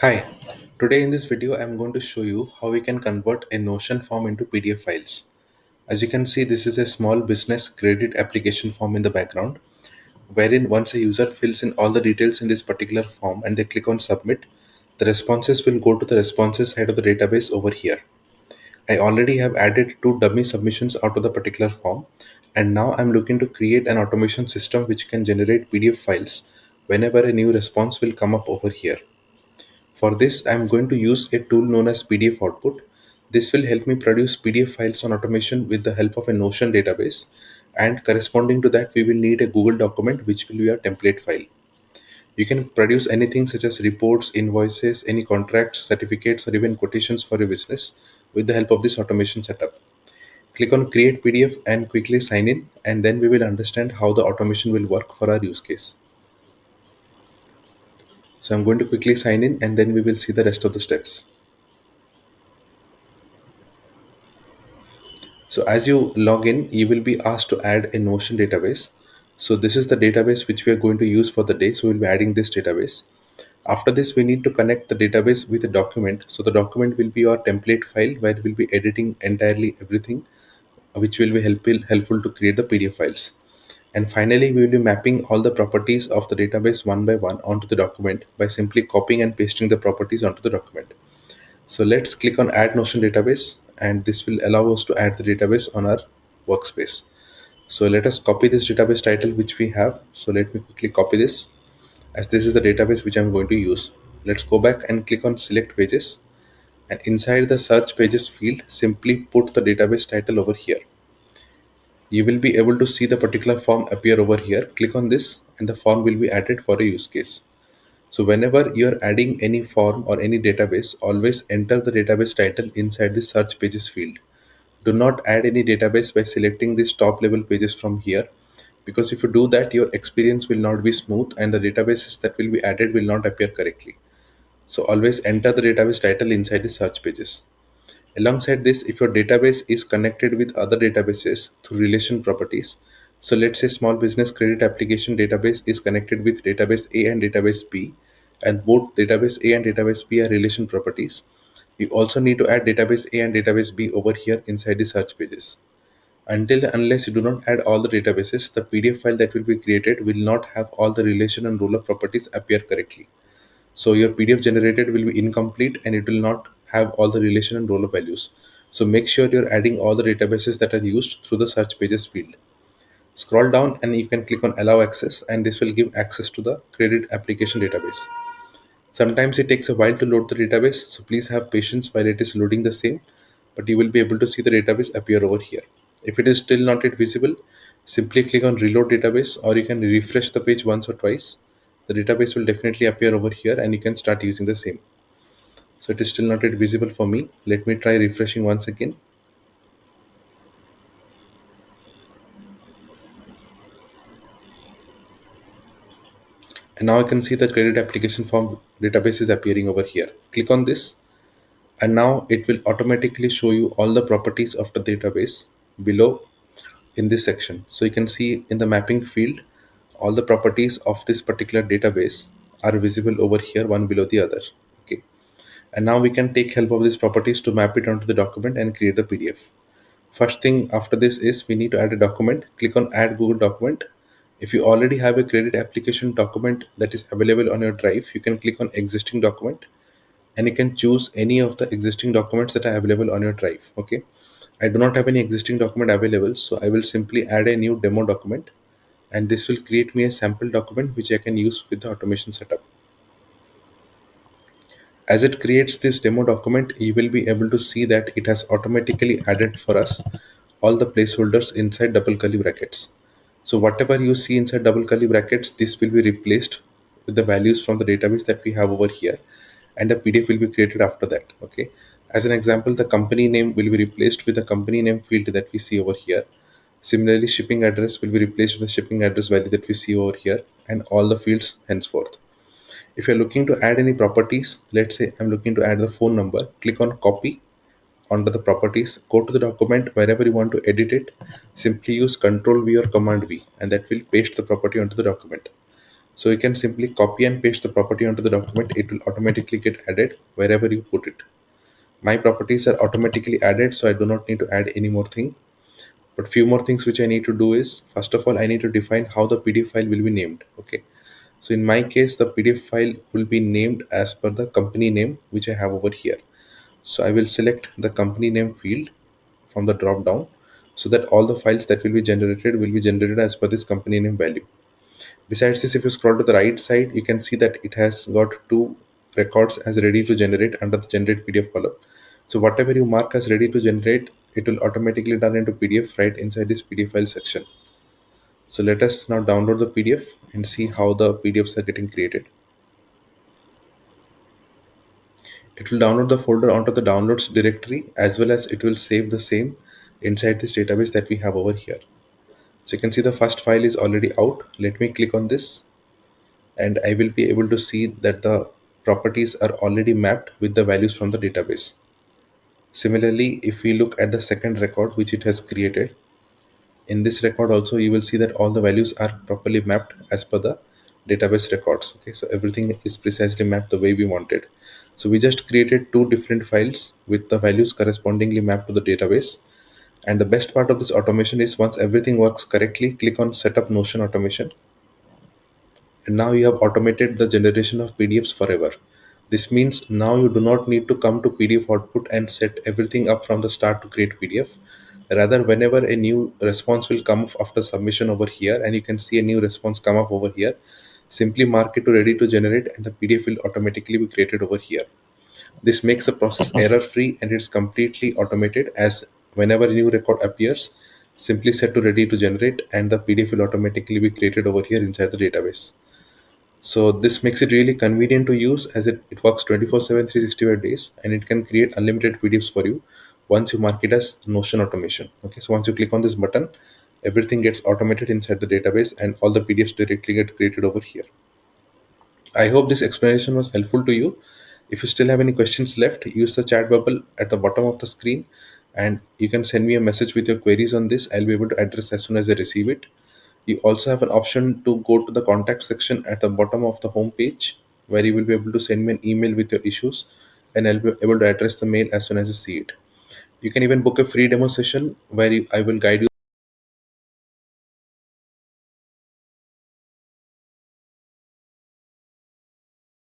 Hi, today in this video I'm going to show you how we can convert a Notion form into PDF files. As you can see, this is a small business credit application form in the background, wherein once a user fills in all the details in this particular form and they click on submit, the responses will go to the responses side of the database over here. I already have added two dummy submissions out of the particular form, and now I'm looking to create an automation system which can generate PDF files whenever a new response will come up over here. For this, I am going to use a tool known as PDF Output. This will help me produce PDF files on automation with the help of a Notion database, and corresponding to that, we will need a Google document which will be a template file. You can produce anything such as reports, invoices, any contracts, certificates, or even quotations for your business with the help of this automation setup. Click on Create PDF and quickly sign in, and then we will understand how the automation will work for our use case. So I'm going to quickly sign in, and then we will see the rest of the steps. So as you log in, you will be asked to add a Notion database. So this is the database which we are going to use for the day. So we'll be adding this database. After this, we need to connect the database with a document. So the document will be our template file where we'll be editing entirely everything, which will be helpful to create the PDF files. And finally, we will be mapping all the properties of the database one by one onto the document by simply copying and pasting the properties onto the document. So let's click on add Notion database, and this will allow us to add the database on our workspace. So let us copy this database title which we have. So let me quickly copy this, as this is the database which I'm going to use. Let's go back and click on select pages, and inside the search pages field, simply put the database title over here. You will be able to see the particular form appear over here. Click on this and the form will be added for a use case. So whenever you're adding any form or any database, always enter the database title inside the search pages field. Do not add any database by selecting these top level pages from here, because if you do that, your experience will not be smooth and the databases that will be added will not appear correctly. So always enter the database title inside the search pages. Alongside this, if your database is connected with other databases through relation properties, so let's say small business credit application database is connected with database A and database B, and both database A and database B are relation properties. You also need to add database A and database B over here inside the search pages. Until unless you do not add all the databases, the PDF file that will be created will not have all the relation and roller properties appear correctly. So your PDF generated will be incomplete and it will not have all the relation and roller values. So make sure you're adding all the databases that are used through the search pages field. Scroll down and you can click on allow access, and this will give access to the credit application database. Sometimes it takes a while to load the database, so please have patience while it is loading the same, but you will be able to see the database appear over here. If it is still not yet visible, simply click on reload database, or you can refresh the page once or twice. The database will definitely appear over here and you can start using the same. So it is still not yet visible for me. Let me try refreshing once again. And now I can see the credit application form database is appearing over here. Click on this, and now it will automatically show you all the properties of the database below in this section. So you can see in the mapping field, all the properties of this particular database are visible over here, one below the other. Okay. And now we can take help of these properties to map it onto the document and create the PDF. First thing after this is we need to add a document. Click on add Google document. If you already have a credit application document that is available on your drive, you can click on existing document, and you can choose any of the existing documents that are available on your drive. Okay. I do not have any existing document available, so I will simply add a new demo document, and this will create me a sample document which I can use with the automation setup. As it creates this demo document, you will be able to see that it has automatically added for us all the placeholders inside double curly brackets. So whatever you see inside double curly brackets, this will be replaced with the values from the database that we have over here, and a PDF will be created after that. Okay. As an example, the company name will be replaced with the company name field that we see over here. Similarly, shipping address will be replaced with the shipping address value that we see over here, and all the fields henceforth. If you're looking to add any properties, let's say I'm looking to add the phone number, click on copy onto the properties, go to the document wherever you want to edit it, simply use Ctrl V or Command V, and that will paste the property onto the document. So you can simply copy and paste the property onto the document. It will automatically get added wherever you put it. My properties are automatically added, so I do not need to add any more thing. But few more things which I need to do is, first of all, I need to define how the PDF file will be named. Okay. So in my case, the PDF file will be named as per the company name which I have over here. So I will select the company name field from the drop down, so that all the files that will be generated as per this company name value. Besides this, if you scroll to the right side, you can see that it has got two records as ready to generate under the generate PDF column. So whatever you mark as ready to generate, it will automatically turn into PDF right inside this PDF file section. So let us now download the PDF and see how the PDFs are getting created. It will download the folder onto the downloads directory, as well as it will save the same inside this database that we have over here. So you can see the first file is already out. Let me click on this and I will be able to see that the properties are already mapped with the values from the database. Similarly, if we look at the second record which it has created, in this record also you will see that all the values are properly mapped as per the database records. Okay, so everything is precisely mapped the way we wanted. So we just created two different files with the values correspondingly mapped to the database. And the best part of this automation is, once everything works correctly, click on setup Notion automation, and now you have automated the generation of PDFs forever. This means now you do not need to come to PDF output and set everything up from the start to create PDF. Rather, whenever a new response will come up after submission over here, and you can see a new response come up over here, simply mark it to ready to generate and the PDF will automatically be created over here. This makes the process error free and it's completely automated, as whenever a new record appears, simply set to ready to generate and the PDF will automatically be created over here inside the database. So this makes it really convenient to use, as it works 24/7, 365 days, and it can create unlimited PDFs for you once you mark it as Notion automation. Okay, so once you click on this button, everything gets automated inside the database and all the PDFs directly get created over here. I hope this explanation was helpful to you. If you still have any questions left, use the chat bubble at the bottom of the screen and you can send me a message with your queries on this. I'll be able to address as soon as I receive it. You also have an option to go to the contact section at the bottom of the home page, where you will be able to send me an email with your issues and I'll be able to address the mail as soon as I see it. You can even book a free demo session where I will guide you